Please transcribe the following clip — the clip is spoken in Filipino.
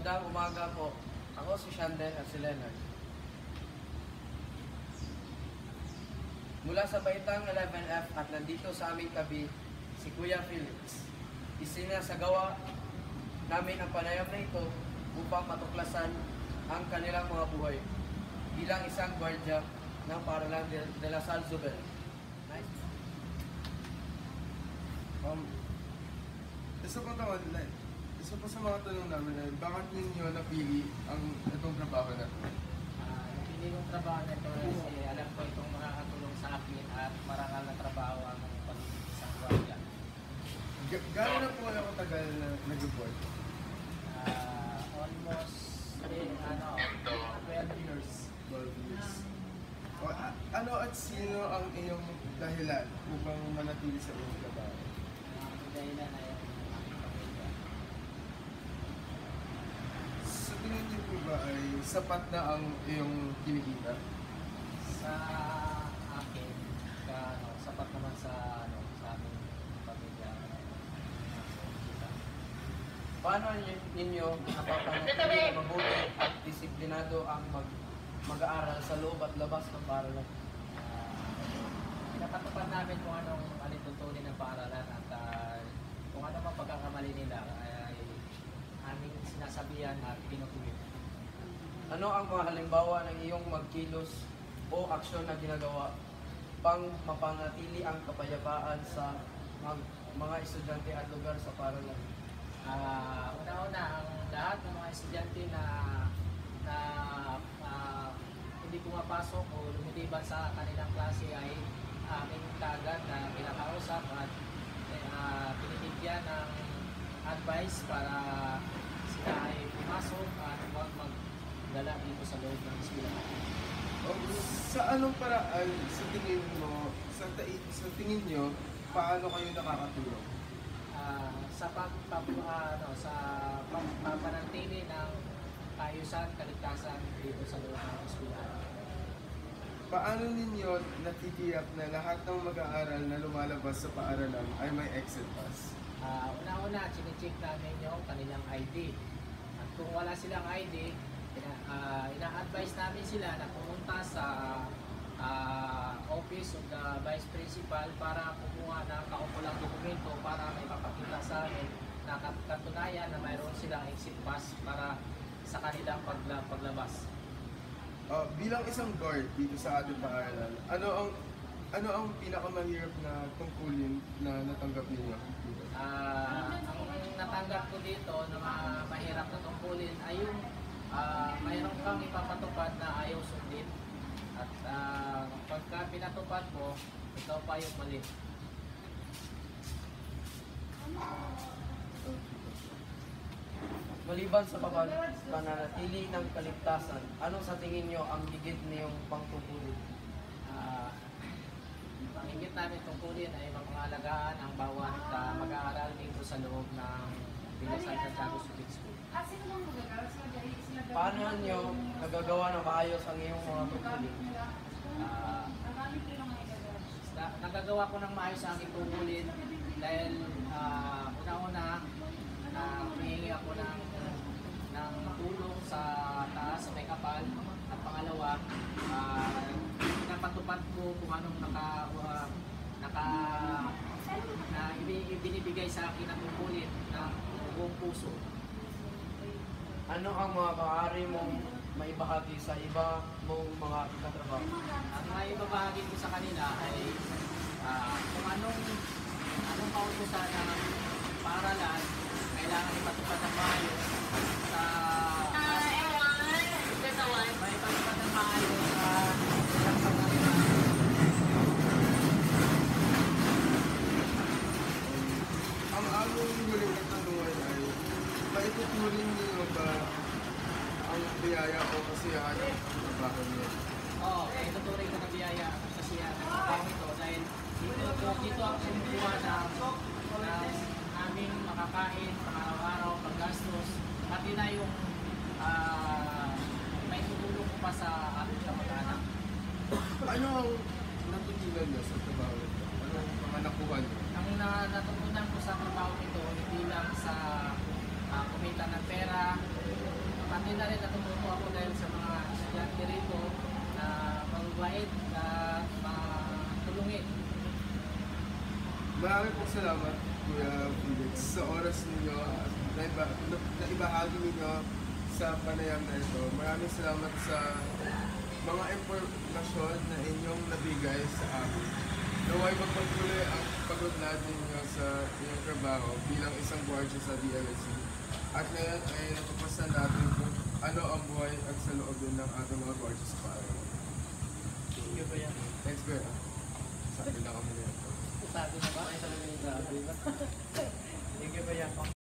Magandang umaga po. Ako si Shandel at si Leonard. Mula sa Baitang 11F at nandito sa aming tabi, si Kuya Felix. Isinasagawa namin ang panayam na ito upang matuklasan ang kanilang mga buhay bilang isang gwardiya ng Paaralan de la Salle Zubel. Nice. Isa po sa mga tanong namin ay bakit ninyo napili itong trabaho na ito? Napili kong trabaho na ito kasi alam ko itong makakatulong sa akin at marangal na trabaho ang pagiging isang gwardiya. Gano'n na po kayo katagal na nag-board? Almost 12 years. 12 years. Ano at sino ang iyong dahilan upang manatili sa iyong trabaho? Ang dahilan ay Sa tingin niyo po ba ay sapat na ang iyong kinikita? sa akin, sapat naman sa aming pamilya. Paano ninyo napapanatili mabuti at disiplinado ang mag-aaral sa loob at labas ng paaralan? Pinapatupad namin kung anong alitutunin ng paaralan at kung ano mang pagkakamali nila ay aming sinasabihan at pinutuwid. Ano ang mga halimbawa ng iyong magkilos o aksyon na ginagawa pang mapanatili ang kapayapaan sa mga estudyante at lugar sa paaralan? Una-una, ang lahat ng mga estudyante na hindi pumapasok o lumiliban sa kanilang klase ay aming kaagad na pinakausap at binibigyan ng advice para sila ay pumasok at huwag magdala dito sa loob ng eskwela. Sa anong paraan sa tingin mo, sa tingin nyo, paano kayo nakakatulong? Sa pagpapanatili ng kaayusan, kaligtasan dito sa loob ng eskwela. Paano ninyo natitiyak na lahat ng mag-aaral na lumalabas sa paaralan ay may exit pass? Una-una, chine-check namin yung kanilang ID. At kung wala silang ID, ina-advise namin sila na pumunta sa office of the Vice Principal para kumuha ng kaukulang dokumento para may papakita sa amin na katunayan na mayroon silang exit pass para sa kanilang paglabas. Bilang isang guard dito sa ating paaralan, ano ang pinakamahirap na tungkulin na natanggap ninyo? Ang natanggap ko dito na mahirap na tungkulin ay yung mayroon kang ipapatupad na ayaw sundin. At pagka pinatupad mo, ikaw pa yung mali. Maliban sa pananatili ng kaligtasan, ano sa tingin nyo ang higit niyong pangtungkulin? Ang higit namin tungkulin ay mapangalagaan ang bawat mag-aaral dito sa loob ng Pinasan Santiago Public School. Paano nyo nagagawa ng maayos ang iyong mga tungkulin? Nagagawa ko ng maayos ang aking tungkulin dahil una-una humihingi ako ng tulong sa taas, sa may kapal. At pangalawa, pinapatupad ko kung anong binibigay sa akin ang tungkulin ng buong puso. Ano ang mga maaari mong maibahagi sa iba mong mga katrabaho? Ang maibabahagi ko sa kanila ay kung anong kautusan ng paaralan kailangan ipatupad ng maayos sa may ipatupad ng maayos sa ilang pangalaman. Ang aming huling katanungan ay maituturing niyo ba ang biyaya o kasiyahan ng trabaho niyo? Oo, ituturing ko na biyaya ang kasiyahan ng trabaho ito dahil dito ang kumukuha ng aming makakain, pang-araw-araw, paggastos, pati na yung may tutulong ko pa sa aming kamag-anak. Ano ang natutunan niyo sa trabaho niyo? Ano ang mga nakuha niyo? Ang natutunan ko sa trabaho nito, hindi lang sa kumita ng pera. Pati na rin natututo ako dahil sa mga estudyante rito na mababait na matulungin. Maraming pong salamat, Kuya Felix, sa oras ninyo at naibahagi ninyo sa panayam na ito. Maraming salamat sa mga impormasyon na inyong nabigay sa amin. Naway magpatuloy ang pag-unlad ninyo sa inyong trabaho bilang isang guardia sa DLSC. At ngayon ay natupasan natin kung ano ang buhay at sa loob din ng ating mga guardia sa paaralan. Thank you, Kuya. Thanks, Kuya. Sabi na kami nito. Sabi na ba? Thank you, Kuya.